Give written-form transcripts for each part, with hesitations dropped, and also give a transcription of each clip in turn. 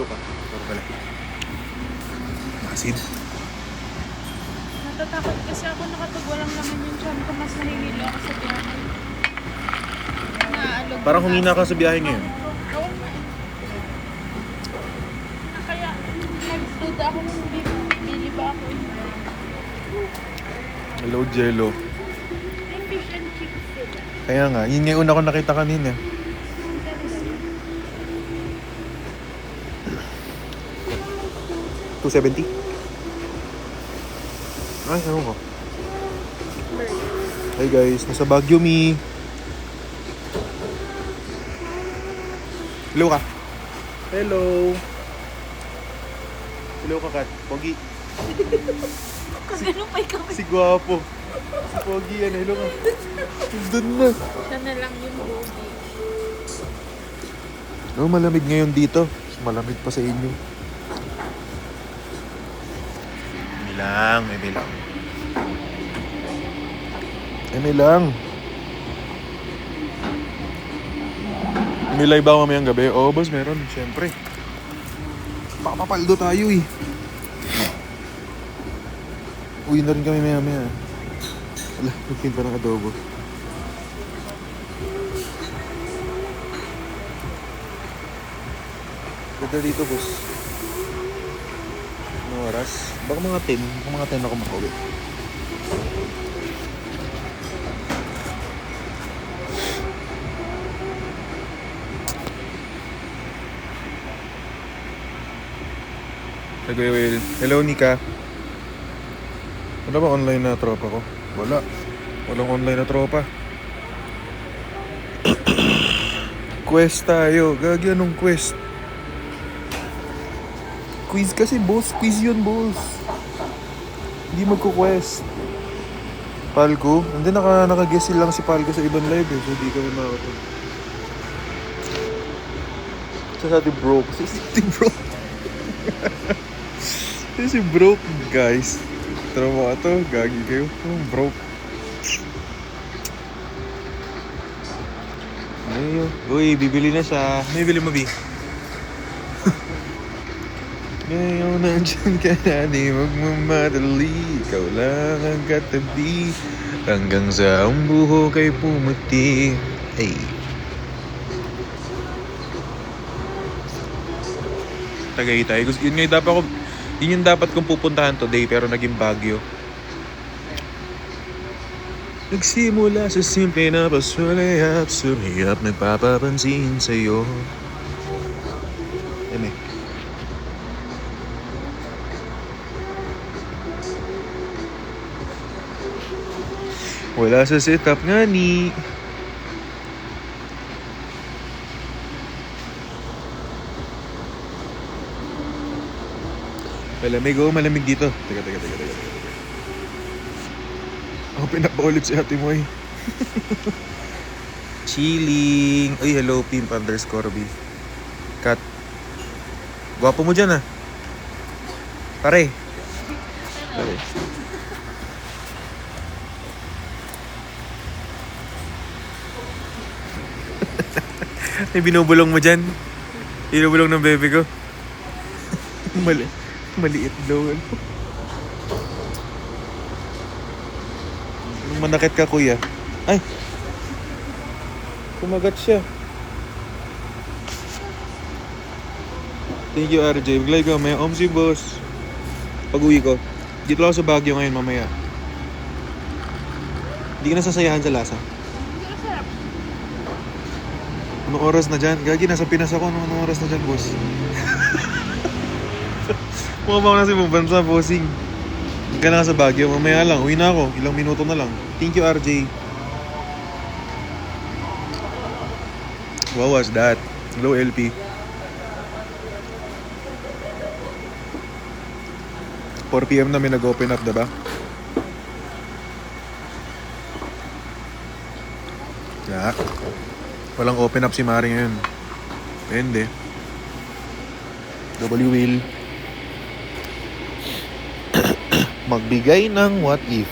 Hello ka. Pero pala. Masid. Natatakot kasi ako nakatag walang laman yung tiyan ko. Mas nahihilo ako sa biyahe. Naalog. Parang humina ka sa biyahe ngayon. Oo nga. Kaya nagduda ako kung bibili ba ako. Hello, Jello. May fish and chips sila. Kaya nga, yun nga yung una ko nakita kanina. Ang ganda yun. 270? Ay, ano ko? Hey guys, nasa Baguio Mi. Hello ka. Hello. Hello ka, Kat. Pogi. Kagano pa ikaw. Si Guwapo. Si Pogi yan. Hello ka. Doon na. Siya na lang yung bogey. Oh, malamig ngayon dito. Malamig pa sa inyo. Eme lang. Eme lang. May live ba mamayang gabi? Oo, boss, meron. Siyempre. Papapaldo tayo eh. Uwi na rin kami maya-maya. Wala, nagpinta ng adobo. Ganda dito, boss. Anong oras? Baka mga 10. Baka mga 10 ako makauwi. Will. Hello, Nika. Wala ba online na tropa ko? Wala. Walang online na tropa. Quest tayo. Gagi, anong quest? Quiz kasi, boss. Quiz yun, boss. Hindi magko-quest. Palco? Hindi, naka-guess lang si Palco sa ibang live eh. So, di kami makakapag. Sa ating broke. Sa ating broke. Si broke, guys. Tara mo ito, gagi kayo. Broke. Ay, uy, bibili na siya. May bili mo, B? Ngayon nandyan ka na, di magmamadali. Ikaw lang ang katabi. Hanggang sa ang buhok ay pumuti. Ay. Tagaytay. Yun nga dapat ko. Yun yung dapat kong pupuntahan today pero naging Baguio. Nagsimula sa simple na pasulay at sumiyap nagpapapansin sa'yo. Eme. Wala sa setup nga ni. Malamig, oh, malamig dito. Teka. Open up pa ulit si ate mo eh. Chilling. Uy, hello, Pimp _B. Kat. Gwapo mo dyan ah. Pare. Ay, binubulong mo dyan. Binubulong ng bebe ko. Maliit daw. Manakit ka, kuya. Ay! Kumagat siya. Thank you, RJ. Maglay ka mamaya. Si boss. Pag-uwi ko. Dito ako sa Baguio ngayon mamaya. Hindi ka nasasayahan sa lasa. Anong oras na dyan? Gagi, nasa Pinas ako. Anong oras na dyan, boss? Mukha ba ako nasa ibang bansa, bossing? Hindi ka na sa Baguio. Mamaya lang. Uwi na ako. Ilang minuto na lang. Thank you, RJ. What was that? Hello, LP. 4 PM na may nag-open up, diba? Yeah. Walang open up si Mari ngayon. Hindi. W-Will. Magbigay ng what if.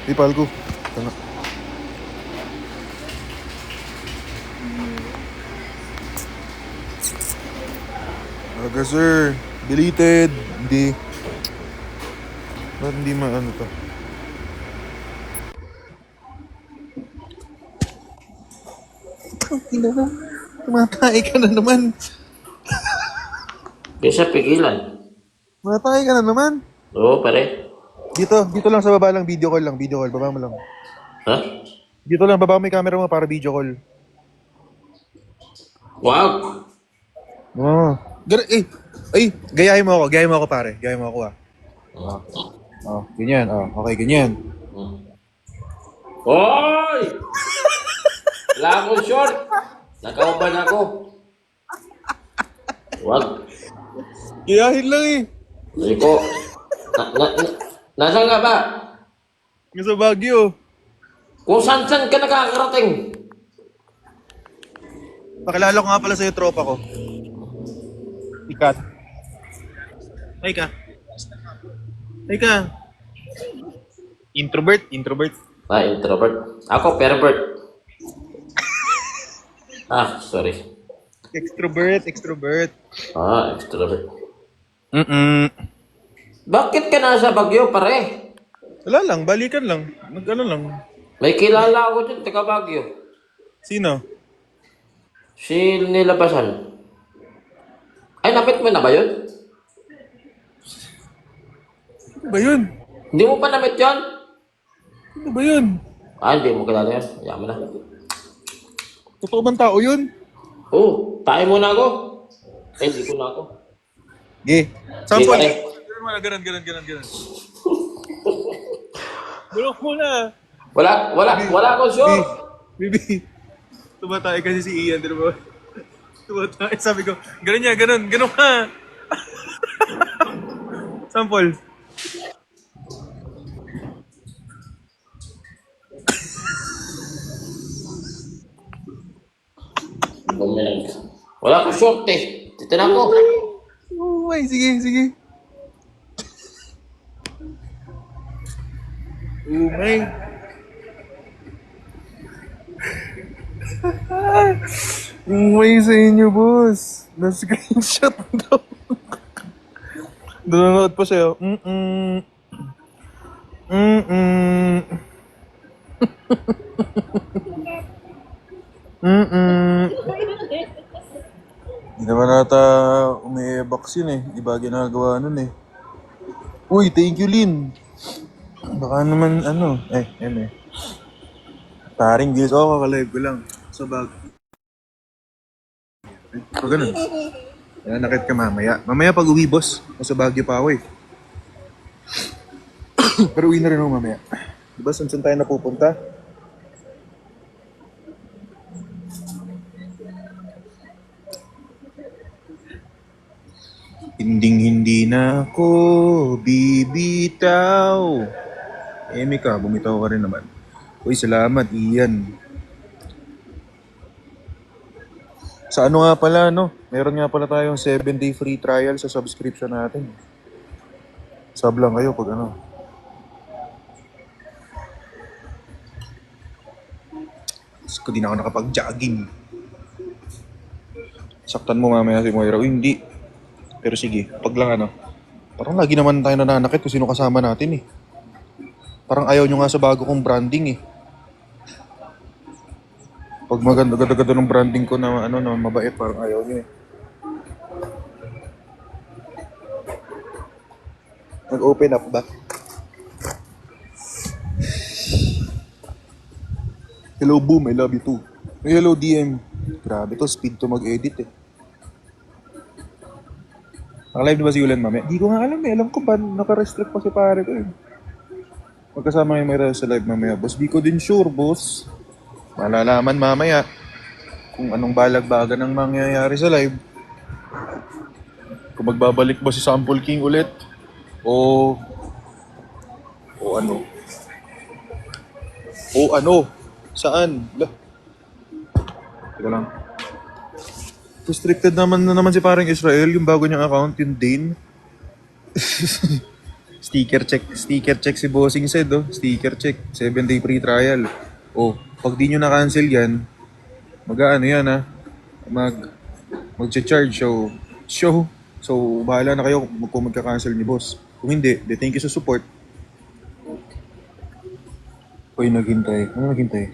Ipal ko. Tanga. Aga sir, deleted. Hindi. Ba't hindi maano to? Tangina mo. Tumatay ka na naman. Kaysa pigilan. Tumatay ka na naman. Oo, pare. Dito lang sa baba lang, video call lang, video call. Baba mo lang. Ha? Dito lang, baba mo yung camera mo para video call. Wow! Oo. Gayahin mo ako pare. Gayahin mo ako Ah. Oh, ganyan. Oh, okay, ganyan. Hoy! Wala akong short. Nakauban ako. Wag. Gayahin lang eh. Hindi ko. Nasaan ka ba? Yung sa Baguio. Kung saan-saan ka nakakarating. Pakilala ko nga pala sa'yo, tropa ko. Ikat. Ay ka. Introvert. Ah, introvert. Ako, pervert. Ah, sorry. Extrovert. Ah, extrovert. Mm-mm. Bakit ka nasa Baguio, pare? Wala lang, balikan lang. Nag-ano lang. May kilala ako dyan, taga Baguio. Sino? Si Nilabasan. Ay, namit mo na ba yun? Ano ba yun? Hindi mo pa namit yun? Ano ba yun? Ah, hindi mo kilala yun. Hayaan mo na. Totoo bang tao yun? Oo, tayo muna ako. Ay, hindi ko na ako. Ge. Sample. pare. Ganun. Bulok mo na. Wala akong short. Bibi. Tumatay kasi si Ian, di ba? Tumatay. Sabi ko, ganun ka. Sample. Wala akong short eh. Titignan ko. Oh, ay, sige. Umay. Umay sa inyo, boss. Na-screenshot daw. Nanonood pa sa'yo. Hindi naman nata umi-box yun eh. Iba ginagawa nun eh. Uy, thank you, Lin. Baka naman eh. Paring views ako, kakalive ko lang. Sa bag. So, ganun. Kaya nakit ka mamaya. Mamaya pag uwi, boss. Nasa Baguio pa ako eh. Pero uwi na rin ako mamaya. Diba, saan tayo napupunta? Hindi na ako bibitaw. Mika, bumitaw ka rin naman. Uy, salamat, Ian. Sa ano nga pala, no? Meron nga pala tayong 7-day free trial sa subscription natin. Sub lang kayo pag ano. Ko din ako nakapag-jogging. Saktan mo mamaya si Moira. Uy, hindi. Pero sige, pag lang ano. Parang lagi naman tayo nananakit kung sino kasama natin eh. Parang ayaw nyo nga sa bago kong branding eh. Pag maganda ng branding ko na na mabait, parang ayaw nyo eh. Nag-open up ba? Hello Boom, I love you too. Hello DM. Grabe to, speed to mag-edit eh. Naka-live na ba si Yulan mamaya? Di ko nga alam eh. Alam ko ba naka-restrict pa si pare ko eh. Magkasama yung Mayra sa live mamaya. Boss, di ko din sure, boss. Malalaman mamaya kung anong balagbagan ang mangyayari sa live. Kung magbabalik ba si Sample King ulit o ano. Saan? Teka lang. Restricted naman si parang Israel, yung bago niyang account, yung Dane. Sticker check si Bossing said, oh. Sticker check, 7-day free trial. Oh, pag di nyo na-cancel yan, mag-ano yan, ha? Mag-charge, show So, bahala na kayo kung magka-cancel ni boss. Kung hindi, de thank you sa support. Uy, naghintay. Ano naghintay?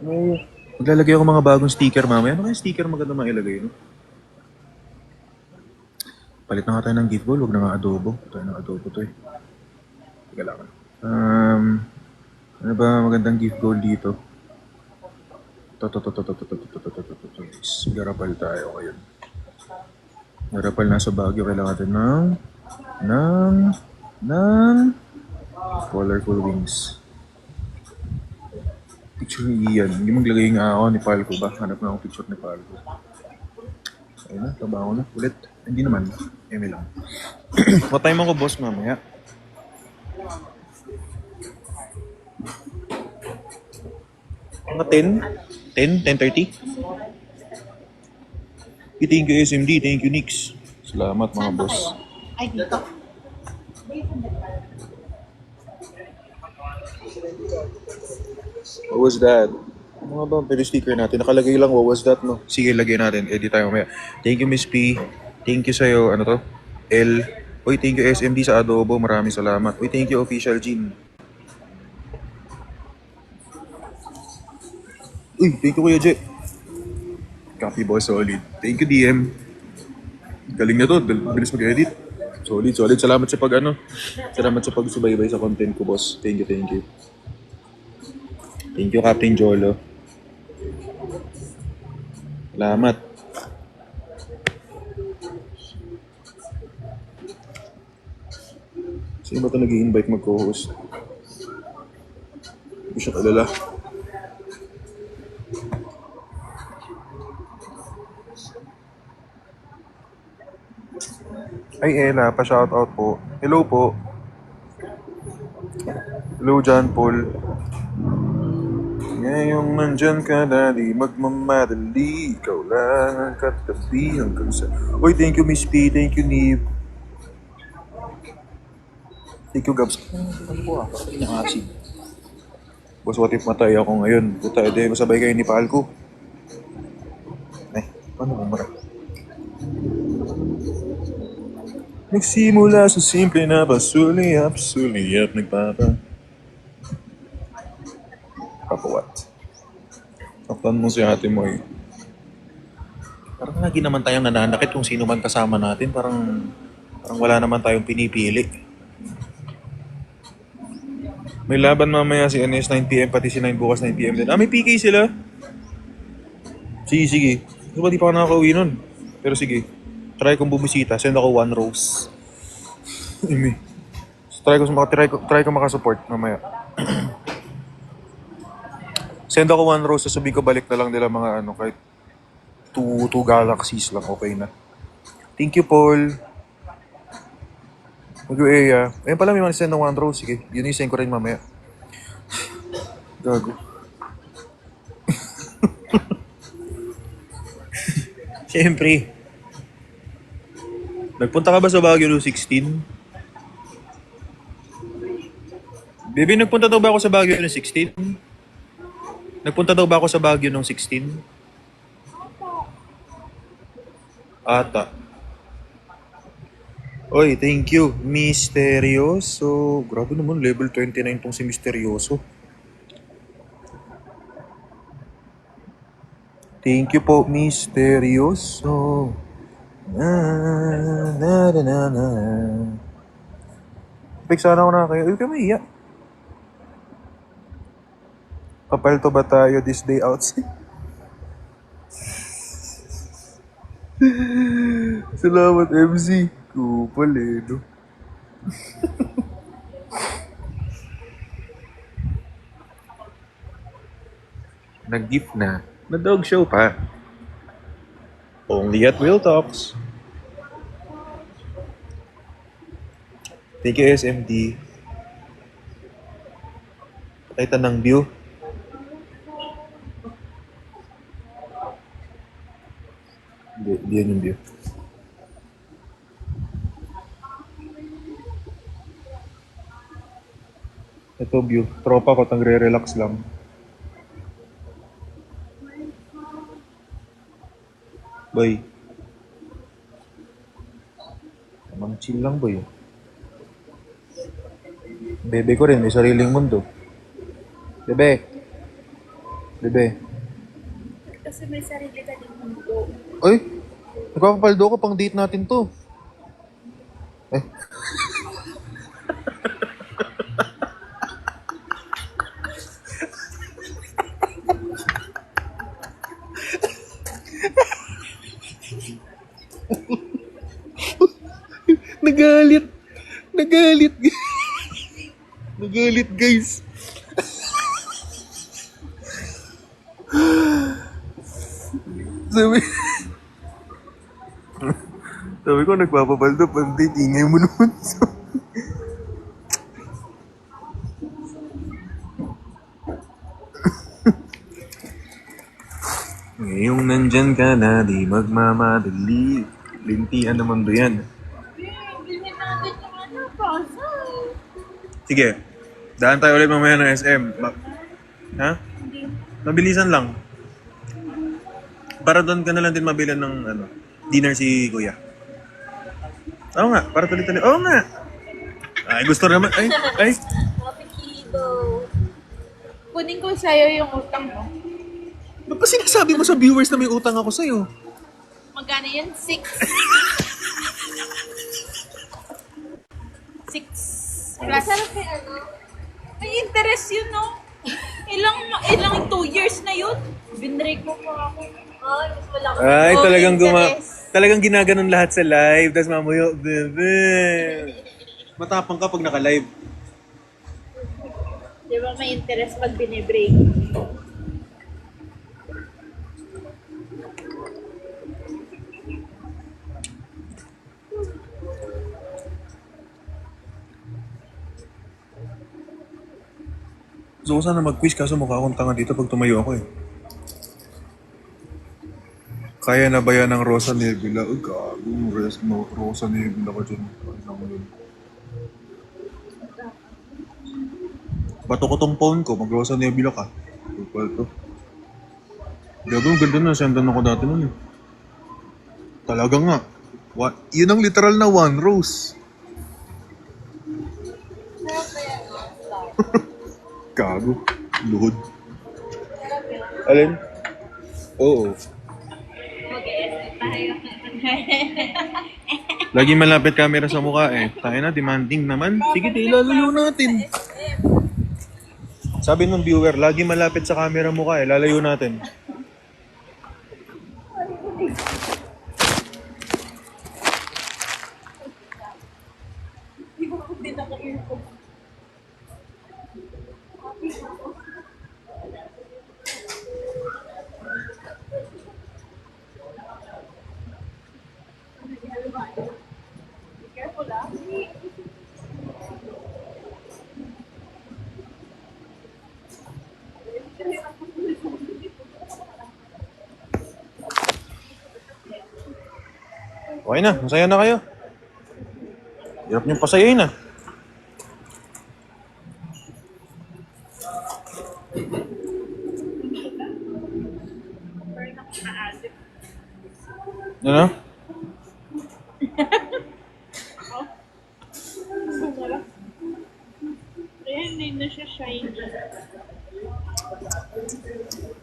No. Maglalagay ako mga bagong sticker mamaya. Ano kaya sticker maganda mailagay, no? Palit na nga tayo ng gift ball. Huwag na nga adobo. Tayo ng adobo to eh. Teka lang. Ano ba magandang gift goal dito? Garapal tayo ngayon. Garapal nasa Baguio. Kailangan natin ng colorful wings. Picture ni Ian. Hindi maglagay nga ako ni Falco ba? Hanap na akong picture ni Falco. Ayun na, trabaho na. Ulit. Hindi naman. Eme lang. What time ako boss mamaya? Mga 10? 10? 10:30? Thank you SMD. Thank you Nix. Salamat mga boss. Ay, dito. What was that? Ano nga ba? Pero sticker natin. Nakalagay lang, what was that, no? Sige, lagay natin. Edit tayo mamaya. Thank you, Miss P. Thank you sa'yo. Ano to? L. Uy, thank you, SMD sa adobo. Maraming salamat. Uy, thank you, Official Jean. Uy, thank you, Kuya Je. Copy, boss. Solid. Thank you, DM. Galing na to. Bilis mag-edit. Solid, solid. Salamat sa Salamat sa pagsubaybay sa content ko, boss. Thank you, thank you. Thank you, Captain Jolo. Salamat. Sino ba ito nag-i-invite mag-co-host? Hindi ko siya kalala. Ay, Ella, pa-shoutout po. Hello po. Hello, John Paul. Ngayong nandyan ka na, di magmamadali. Ikaw lang ang katabi hanggang sa... Uy, thank you, Miss P. Thank you, Nib. Thank you, Gabs. Ano po bakit inaasin? Boss, what if matay ako ngayon? Puta, edi, masabay kayo ni Palco. Ay, paano ko mara? Nagsimula sa simple na pasuliyap, nagpapa. Papa what? Saktan mo si ate mo eh. Parang lagi naman tayong nananakit kung sino man kasama natin. Parang wala naman tayong pinipili. May laban mamaya si NS 9pm, pati si 9 bukas 9pm din. May PK sila. Sige. Di ba di pa ako nakaka-uwi nun? Pero sige. Try kong bumisita. Send ako 1 rose. Try ko makasupport mamaya. Send ako 1 rose. Sasabihin ko balik na lang nila mga kahit 2 galaxies lang. Okay na. Thank you, Paul. Mag-ueya. Ayun pala may send ng 1 rose. Sige. Yun yung send ko rin mamaya. Gago. Siyempre. Nagpunta ka ba sa Baguio noong 16? Baby, nagpunta daw ba ako sa Baguio noong 16? Nagpunta daw ba ako sa Baguio noong 16? Ata. Oy, thank you. Misteryoso. Grabe naman, level 29 tong si Misteryoso. Thank you po, Misteryoso. Na. Pag sana ako na kayo. Uy, kami iya. Papalto ba tayo this day outside? Salamat, MC. Kupal eh, no? Nag-gift na. Na-dog show pa. Only at Real Talks. Thank you, SMD. Pakita ng view. Hindi yan yung view. to view. Tropa ko, tagre-relax lang. Boy. Tamang chill lang, boy. Bebe ko rin, may sariling mundo. Bebe. Bebe. Kasi may sarili ka din mundo. Ay, nagkakapaldo ko pang date natin to. Eh. Nagalit. Nagalit. Nagalit, guys. Sabi, sabi ko, nagpapapaldo pang date, ingay mo naman. Ngayong nandyan ka na, di magmamadali. Lintian naman do yan. Bilhin natin yung ano, puzzle. Sige, daan tayo ulit mamaya ng SM. Ha? Hindi. Mabilisan lang. Para doon ka na lang din mabilan ng ano, dinner si Kuya. Oo nga, para tuloy-tuloy. Oo nga! Ay, gusto naman. Ay. Mapikido. Kunin ko sa'yo yung utang mo. Ba't pa sinasabi mo sa viewers na may utang ako sa'yo? Magkano yan? 6. 6. Plus. May interest yun, no? Ilang 2 years na yun. Binrake mo pa ako. Ay, mas wala ko. Ay, Oh, talagang talagang ginaganon lahat sa live. Tapos mamuyo, bebe. Matapang ka pag naka-live. Di ba may interest pag binibreak? Gusto ko sana mag-quiz kaso mukha akong tanga dito pag tumayo ako eh. Kaya na ba yan ng Rosa Nebula? Uy, gago. Rosa Nebula ko dyan. Ay, naman yun. Bato ko tong phone ko. Mag-Rosa Nebula ka. Tupal to. Gago, ang ganda na. Sendan ako dati nun eh. Talaga nga. Yun ang literal na one rose. Gago. Luhod. Alin? Oo. Lagi malapit camera sa mukha eh. Tayo na, demanding naman. Sige, ilalayo natin. Sabi ng viewer, lagi malapit sa camera mukha eh. Lalayo natin. Okay na, masaya na kayo. Hirap niyong pasayain ah. Ano? Kaya hindi na siya shiny.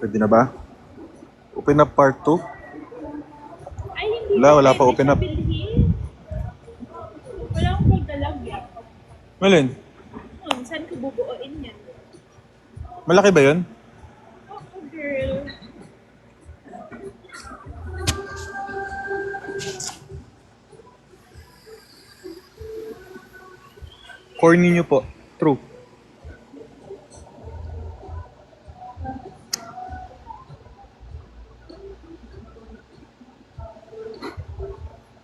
Pwede na ba? Open up part 2? Ay, hindi. Wala pa pwede open siya up. bilhin. Wala akong pagdalagyan. Malin? Saan ko bubuoin yan? Malaki ba yun? Oo, girl. Corny nyo po. True.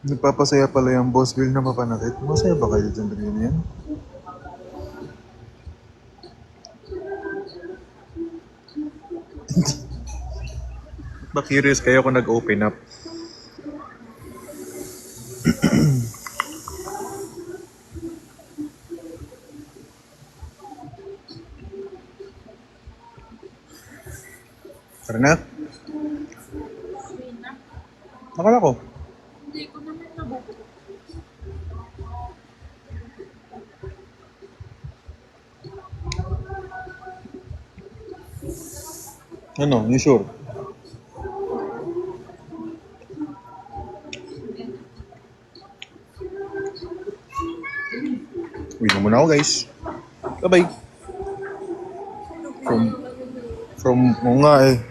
Nagpapasaya pala yung boss girl na mapanakit. Masaya ba kayo dyan na yan? Ba-curious kayo kung nag-open up? Tara na. Uwi na. Nakala ko. Hindi ko naman nabubuo. Ano, you sure? Uwi na muna ako, guys. Bye-bye. Oo nga eh.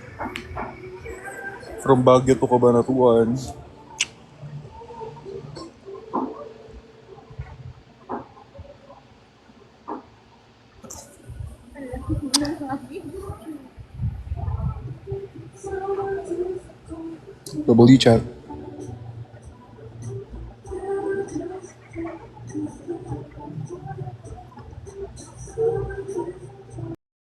From Baguio to Cabanatuan. Double E chat.